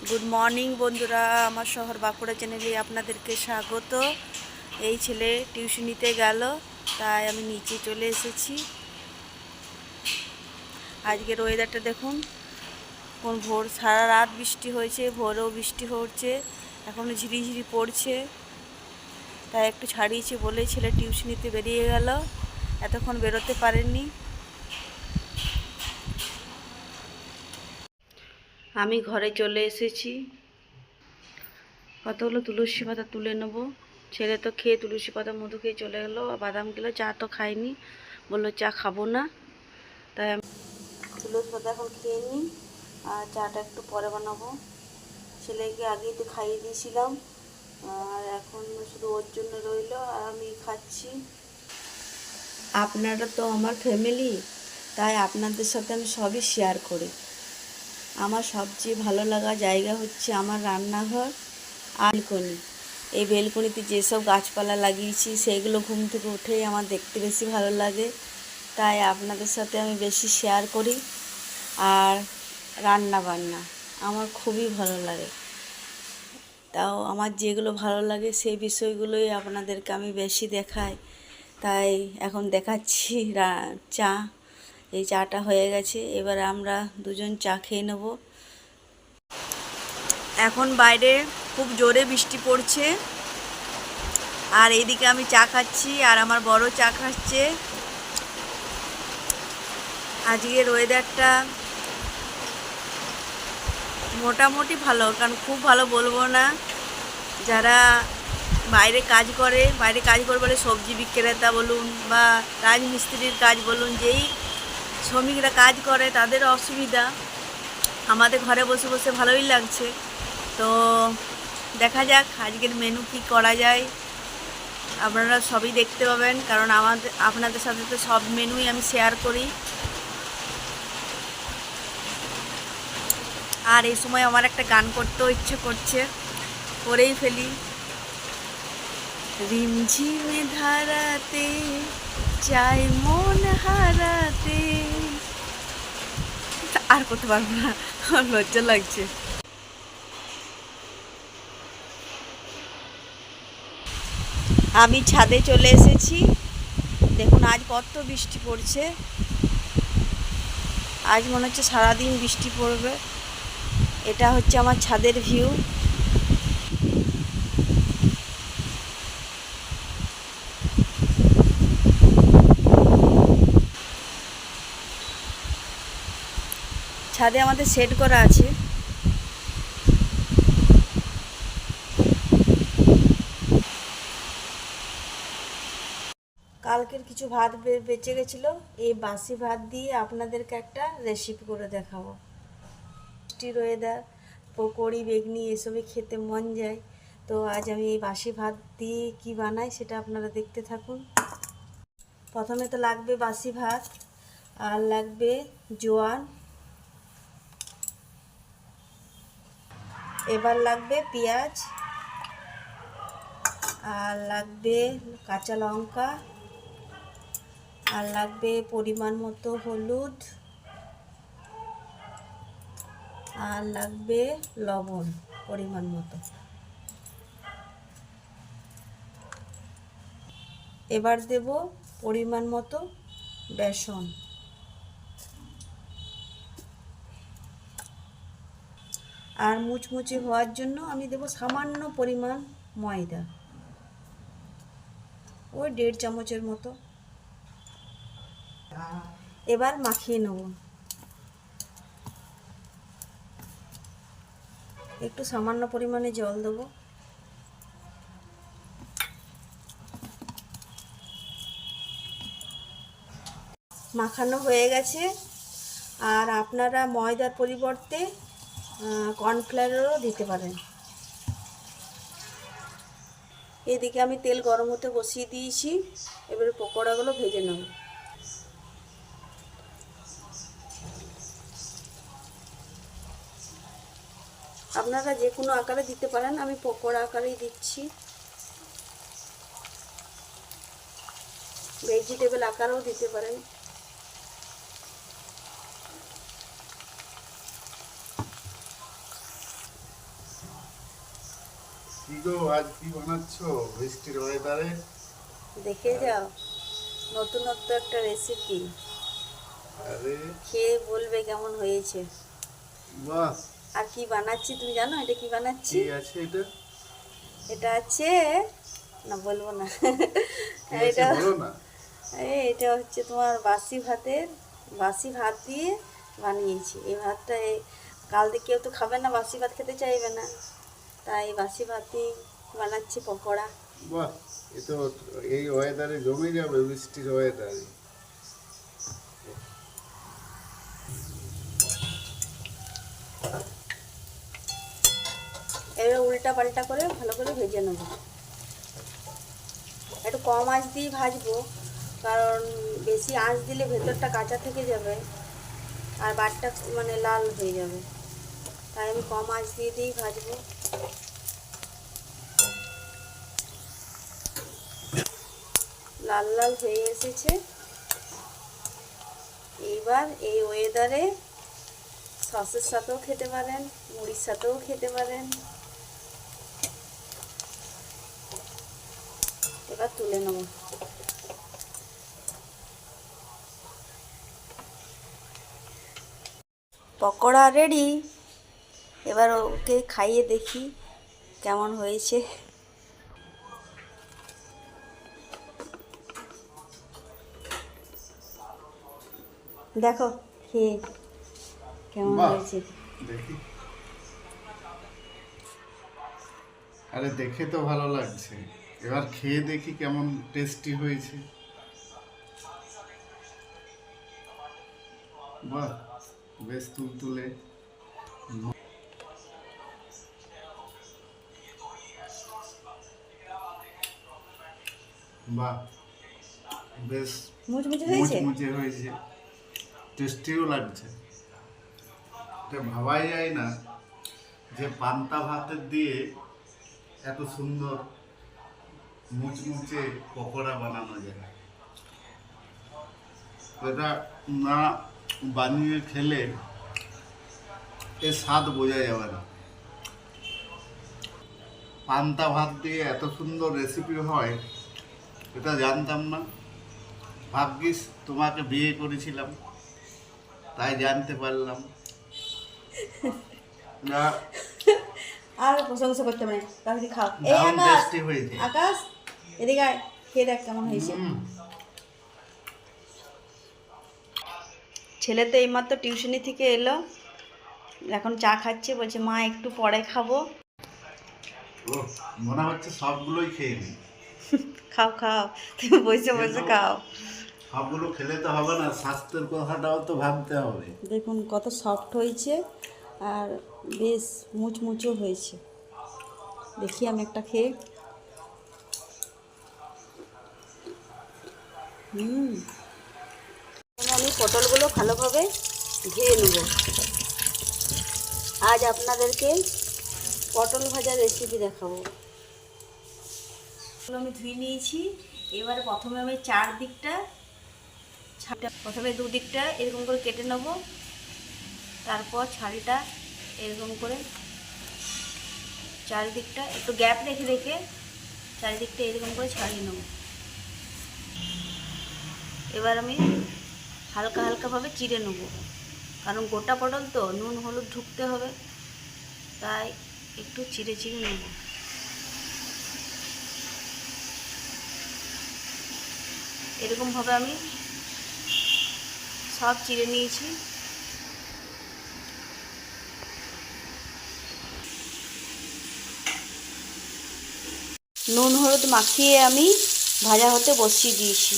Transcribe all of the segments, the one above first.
Good morning বন্ধুরা, আমার শহর বাঁকুড়া চ্যানেলে আপনাদেরকে স্বাগত। এই ছেলে টিউশনিতে গেল, তাই আমি নিচে চলে এসেছি। আজকের ওয়েদারটা দেখুন, কোন ভোর সারা রাত বৃষ্টি হয়েছে, ভোরেও বৃষ্টি হচ্ছে, এখনও ঝিরিঝিরি পড়ছে। তাই একটু ছাড়িয়েছে বলে ছেলে টিউশনিতে বেরিয়ে গেল, এতক্ষণ বেরোতে পারেননি। আমি ঘরে চলে এসেছি, কতগুলো তুলসী পাতা তুলে নেব। ছেলে তো খেয়ে তুলসী পাতা মধু খেয়ে চলে গেলো, বাদাম খেলো, চা তো খাইনি, বললো চা খাবো না। তাই আমি তুলসী পাতা এখন খেয়ে নিই, আর চাটা একটু পরে বানাবো। ছেলেকে আগেই তো খাইয়ে দিয়েছিলাম, আর এখন শুধু ওর জন্য রইলো, আর আমি খাচ্ছি। আপনারা তো আমার ফ্যামিলি, তাই আপনাদের সাথে আমি সবই শেয়ার করি। আমার সবচেয়ে ভালো লাগা জায়গা হচ্ছে আমার রান্নাঘর আর বেলকনি। এই বেলকনিতে যেসব গাছপালা লাগিয়েছি সেগুলো ঘুম থেকে উঠেই আমার দেখতে বেশি ভালো লাগে, তাই আপনাদের সাথে আমি বেশি শেয়ার করি। আর রান্না বান্না আমার খুবই ভালো লাগে, তাও আমার যেগুলো ভালো লাগে সেই বিষয়গুলোই আপনাদেরকে আমি বেশি দেখাই। তাই এখন দেখাচ্ছি চা। এই চাটা হয়ে গেছে, এবার আমরা দুজন চা খেয়ে নেব। এখন বাইরে খুব জোরে বৃষ্টি পড়ছে, আর এইদিকে আমি চা খাচ্ছি, আর আমার বড় চা খাচ্ছে। আজকের ওয়েদারটা মোটামুটি ভালো, কারণ খুব ভালো বলবো না। যারা বাইরে কাজ করে বলে সবজি বিক্রেতা বলুন বা রাজমিস্ত্রির কাজ বলুন, যেই শ্রমিকরা কাজ করে তাদের অসুবিধা। আমাদের ঘরে বসে বসে ভালোই লাগছে। তো দেখা যাক আজকের মেনু কি করা যায়, আপনারা সবই দেখতে পাবেন, কারণ আপনাদের সাথে তো সব মেনুই আমি শেয়ার করি। আর এই সময় আমার একটা গান করতেও ইচ্ছে করছে, করেই ফেলি। রিমঝিমে ধারাতে চাই মন হারাতে। আর করতে পারবো না, লজ্জা লাগছে। আমি ছাদে চলে এসেছি, দেখুন আজ কত বৃষ্টি পড়ছে। আজ মনে হচ্ছে সারাদিন বৃষ্টি পড়বে। এটা হচ্ছে আমার ছাদের ভিউ। ছাদে আমাদের সেট করা আছে। কালকের কিছু ভাত বেঁচে গেছিলো, এই বাসি ভাত দিয়ে আপনাদেরকে একটা রেসিপি করে দেখাবো। বৃষ্টির ওয়েদার, পকোড়ি বেগনি এসবই খেতে মন যায়। তো আজ আমি এই বাসি ভাত দিয়ে কি বানাই সেটা আপনারা দেখতে থাকুন। প্রথমে তো লাগবে বাসি ভাত, আর লাগবে জোয়ান, এবার লাগবে পেঁয়াজ, আর লাগবে কাঁচা লঙ্কা, আর লাগবে পরিমাণ মতো হলুদ, আর লাগবে লবণ পরিমাণ মতো। এবার দেব পরিমাণ মতো বেসন, আর মুচমুচে হওয়ার জন্য আমি দেব সামান্য পরিমাণ ময়দা, ওই 1.5 চামচের মতো। এবার মাখিয়ে নেব। একটু সামান্য পরিমাণে জল দেবো। মাখানো হয়ে গেছে, আর আপনারা ময়দার পরিবর্তে কর্নফ্লাওয়ারও দিতে পারেন। এদিকে আমি তেল গরম হতে বসিয়ে দিয়েছি, এবারে পকোড়াগুলো ভেজে নেব। আপনারা যে কোনো আকারে দিতে পারেন, আমি পকোড়া আকারেই দিচ্ছি। ভেজিটেবল আকারেও দিতে পারেন। কি গো, আজ কি বানাচ্ছো বৃষ্টির ওয়েদারে? দেখে যাও, নতুনত্ব একটা রেসিপি, আরে খেয়ে বলবে কেমন হয়েছে। বাহ, আর কি বানাচ্ছি তুমি জানো? এটা কি বানাচ্ছি? কি আছে এটা? এটা আছে, না বলবো না। কি আছে এটা বলো না। এটা হচ্ছে তোমার বাসি ভাত দিয়ে বানিয়েছি। এই ভাতটা কাল থেকে কেউ তো খাবে না, বাসি ভাত খেতে চাইবে না, তাই বাসি ভাত দিয়ে বানাচ্ছি পকোড়া। বাহ, এ তো এই ওয়েদারে জমে যাবে, বৃষ্টির ওয়েদারে। এবার উল্টা পাল্টা করে ভালো করে ভেজে নেবো। একটু কম আঁচ দিয়ে ভাজবো, কারণ বেশি আঁচ দিলে ভেতরটা কাঁচা থেকে যাবে আর বাটটা মানে লাল হয়ে যাবে। তাই আমি কম আঁচ দিয়ে দিয়েই ভাজবো। লাল লাল হয়ে এসেছে। এইবার এই ওয়েদারে সসের সাথেও খেতে পারেন, মুড়ির সাথেও খেতে পারেন। এবার তুলে নেব। পকোড়া রেডি। এবার ওকে খাইয়ে দেখি কেমন হয়েছে। দেখো খেয়ে কেমন বাহ, হয়েছে। দেখি। আরে দেখে তো ভালো লাগছে, এবার খেয়ে দেখি কেমন টেস্টি হয়েছে। বাহ, বেশ তুলতুলে। বাহ, বেশ মুচমুচে হয়েছে। মুচমুচে হয়েছে, টেস্টিও লাগছে। এটা ভাবাই যায় না যে পান্তা ভাতের দিয়ে এত সুন্দর মুচমুচে পকোড়া বানানো যায়। এটা না বানিয়ে খেলে এর স্বাদ বোঝা যাবে না। পান্তা ভাত দিয়ে এত সুন্দর রেসিপি হয় এটা জানতাম না। ভাগ্যিস তোমাকে বিয়ে করেছিলাম, তাই জানতে পারলাম। না, আর প্রশংসা করতে পারে, তাহলে খাও। এই দারুণ আকাশ, টেস্টি হয়েছে। আকাশ এদিকে আয়, খেয়ে দেখ কেমন হয়েছে। হুম, ছেলে তো এইমাত্র টিউশনি থেকে এলো, এখন চা খাচ্ছে, বলছে মা একটু পরে খাবো। ও, মনে হচ্ছে সবগুলোই খেয়ে নিই। খাও খাও, তুমি বসে বসে খাও। সবগুলো খেলে তো হবে না, স্বাস্থ্যের কথাটাও তো ভাবতে হবে। দেখুন কত সফট হয়েছে আর বেশ মুচমুচো হয়েছে। দেখি আমি একটা খেয়ে। আমি পটলগুলো ভালোভাবে ধুয়ে নেব। আজ আপনাদেরকে পটল ভাজার রেসিপি দেখাবো। আমি ধুয়ে নিয়েছি। এবার প্রথমে আমি প্রথমে দুদিকটা এরকম করে কেটে নেব, তারপর ছাড়িটা এরকম করে চারিদিকটা একটু গ্যাপ রেখে রেখে চারিদিকটা এরকম করে ছাড়িয়ে নেব। এবার আমি হালকা হালকাভাবে চিড়ে নেব, কারণ গোটা পটল তো নুন হলুদ ঢুকতে হবে, তাই একটু চিড়ে চিড়ে নেব। এরকমভাবে আমি সব চিড়ে নিয়েছি। নুন হলুদ মাখিয়ে আমি ভাজা হতে বসিয়ে দিয়েছি।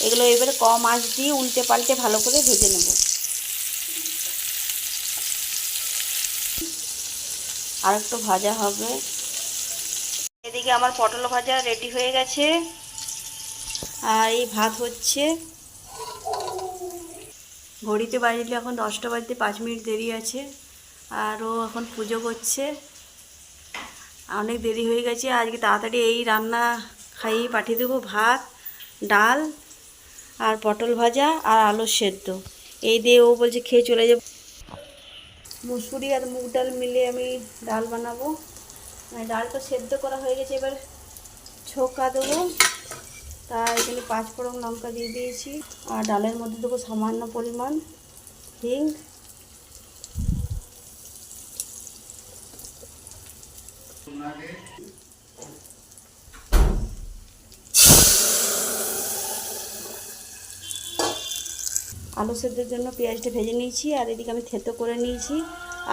এগুলো এবারে কম আঁচ দিয়ে উল্টে পাল্টে ভালো করে ভেজে নেব। আর একটু ভাজা হবে। এদিকে আমার পটল ভাজা রেডি হয়ে গেছে, আর এই ভাত হচ্ছে। ঘড়িতে বাজলে এখন 10টা বাজতে 5 মিনিট দেরি আছে, আর ও এখন পুজো করছে। অনেক দেরি হয়ে গেছে, আজকে তাড়াতাড়ি এই রান্না খাইয়ে পাঠিয়ে দেবো। ভাত, ডাল আর পটল ভাজা আর আলু সেদ্ধ, এই দিয়ে ও বলছে খেয়ে চলে যাবে। মুসুরি আর মুগ ডাল মিলে আমি ডাল বানাবো। ডালটা সেদ্ধ করা হয়ে গেছে, এবার ছোকা দেবো। তাই এখানে 5 ফোড়ন লঙ্কা দিয়ে দিয়েছি। আর ডালের মধ্যে দেবো সামান্য পরিমাণ হিং। আলু সেদ্ধের জন্য পেঁয়াজটা ভেজে নিয়েছি, আর এদিকে আমি থেতো করে নিয়েছি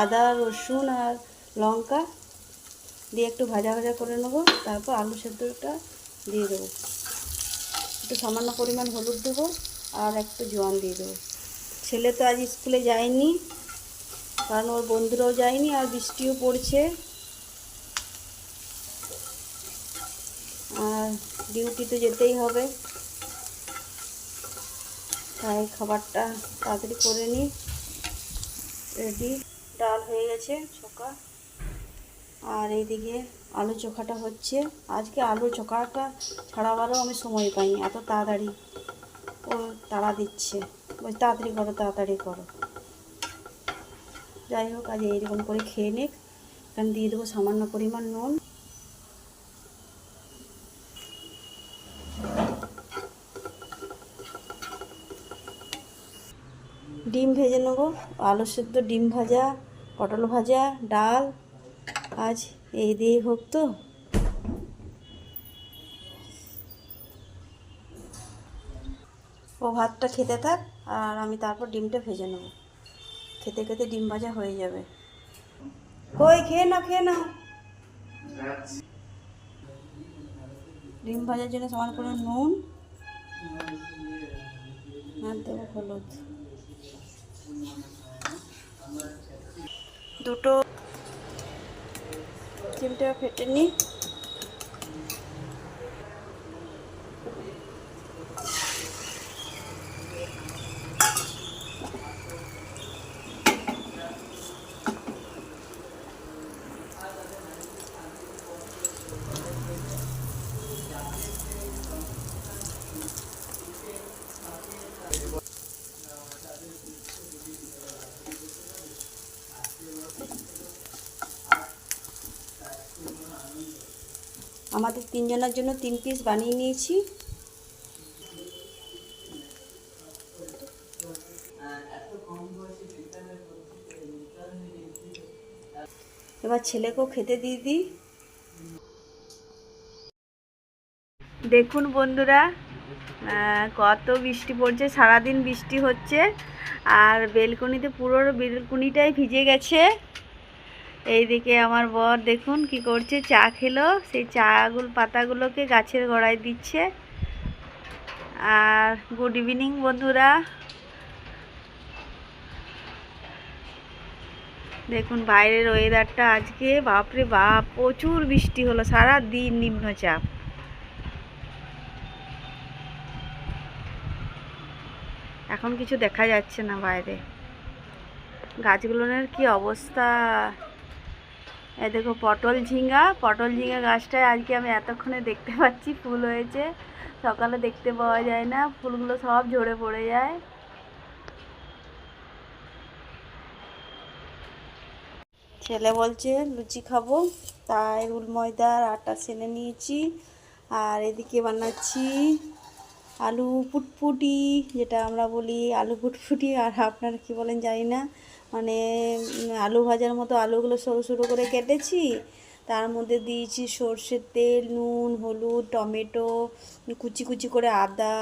আদা রসুন আর লঙ্কা দিয়ে একটু ভাজা ভাজা করে নেবো। তারপর আলু সেদ্ধটা দিয়ে দেবো, একটু সামান্য পরিমাণ হলুদ দেবো আর একটু জোয়ান দিয়ে দেবো। ছেলে তো আজ স্কুলে যায়নি, কারণ ওর বন্ধুরাও যায়নি আর বৃষ্টিও পড়ছে, আর ডিউটিতে যেতেই হবে, তাই খাবারটা তাড়াতাড়ি করে নিই। রেডি, ডাল হয়ে গেছে চোখা, আর এইদিকে আলু চোখাটা হচ্ছে। আজকে আলু চোখাটা ছাড়াবারও আমি সময় পাইনি, এত তাড়াতাড়ি ও তাড়া দিচ্ছে, বলছে তাড়াতাড়ি করো তাড়াতাড়ি করো। যাই হোক, আজ এইরকম করে খেয়ে নিক। এখানে দিয়ে দেবো সামান্য পরিমাণ নুন। ডিম ভেজে নেবো, আলু সেদ্ধ, ডিম ভাজা, পটল ভাজা, ডাল, আজ এই দিয়েই হোক। তো ও ভাতটা খেতে থাক, আর আমি তারপর ডিমটা ভেজে নেব। খেতে খেতে ডিম ভাজা হয়ে যাবে। কই খেয়ে না খেয়ে না। ডিম ভাজার জন্য সামান্য করে নুন আর দেবো হলুদ। দুটো ডিমটা ফেটে নিই। আমাদের 3 জনের জন্য 3 পিস বানিয়ে নিয়েছি। এবার ছেলেকেও খেতে দিয়ে দিই। দেখুন বন্ধুরা, কত বৃষ্টি পড়ছে, সারাদিন বৃষ্টি হচ্ছে, আর বেলকনিতে পুরো বেলকনিটাই ভিজে গেছে। এইদিকে আমার বর দেখুন কি করছে, চা খেলো, সেই পাতাগুলোকে গাছের গোড়ায় দিচ্ছে। আর গুড ইভিনিং বন্ধুরা, দেখুন বাইরের ওয়েদারটা আজকে বাপরে বাপ, প্রচুর বৃষ্টি হলো সারা দিন, নিম্নচাপ। এখন কিছু দেখা যাচ্ছে না বাইরে, গাছগুলোর কি অবস্থা। এই দেখো পটল ঝিঙ্গা গাছটায় আজকে আমি এতক্ষণে দেখতে পাচ্ছি ফুল হয়েছে, সকালে দেখতে পাওয়া যায় না, ফুলগুলো সব ঝরে পড়ে যায়। ছেলে বলছে লুচি খাবো, তাই রুল ময়দার আটা সেনে নিয়েছি। আর এদিকে বানাচ্ছি আলু পুটপুটি, যেটা আমরা বলি আলু পুটপুটি, আর আপনারা কি বলেন জানি না। মানে আলু ভাজার মতো আলুগুলো সরু সরু করে কেটেছি, তার মধ্যে দিয়েছি সর্ষের তেল, নুন, হলুদ, টমেটো, কুচি কুচি করে আদা,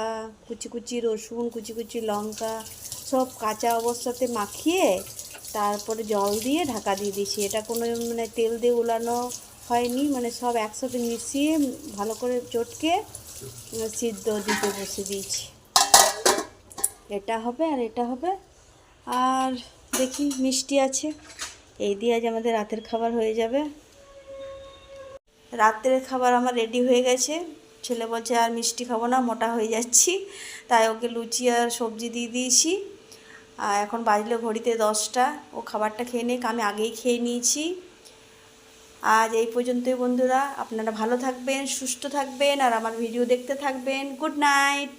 কুচি কুচি রসুন, কুচি কুচি লঙ্কা, সব কাঁচা অবস্থাতে মাখিয়ে তারপরে জল দিয়ে ঢাকা দিয়ে দিয়েছি। এটা কোনো মানে তেল দিয়ে উলানো হয়নি, মানে সব একসাথে মিশিয়ে ভালো করে চটকে সিদ্ধ দিতে বসে দিয়েছি। এটা হবে আর এটা হবে, আর দেখি মিষ্টি আছে, এই দিয়ে আজ আমাদের রাতের খাবার হয়ে যাবে। রাতের খাবার আমার রেডি হয়ে গেছে। ছেলে বলছে আর মিষ্টি খাবো না, মোটা হয়ে যাচ্ছি, তাই ওকে লুচি আর সবজি দিয়ে দিয়েছি। আর এখন বাজলো ঘড়িতে 10টা, ও খাবারটা খেয়ে নিক, আমি আগেই খেয়ে নিয়েছি। আজ এই পর্যন্তই বন্ধুরা, আপনারা ভালো থাকবেন, সুস্থ থাকবেন, আর আমার ভিডিও দেখতে থাকবেন। Good night.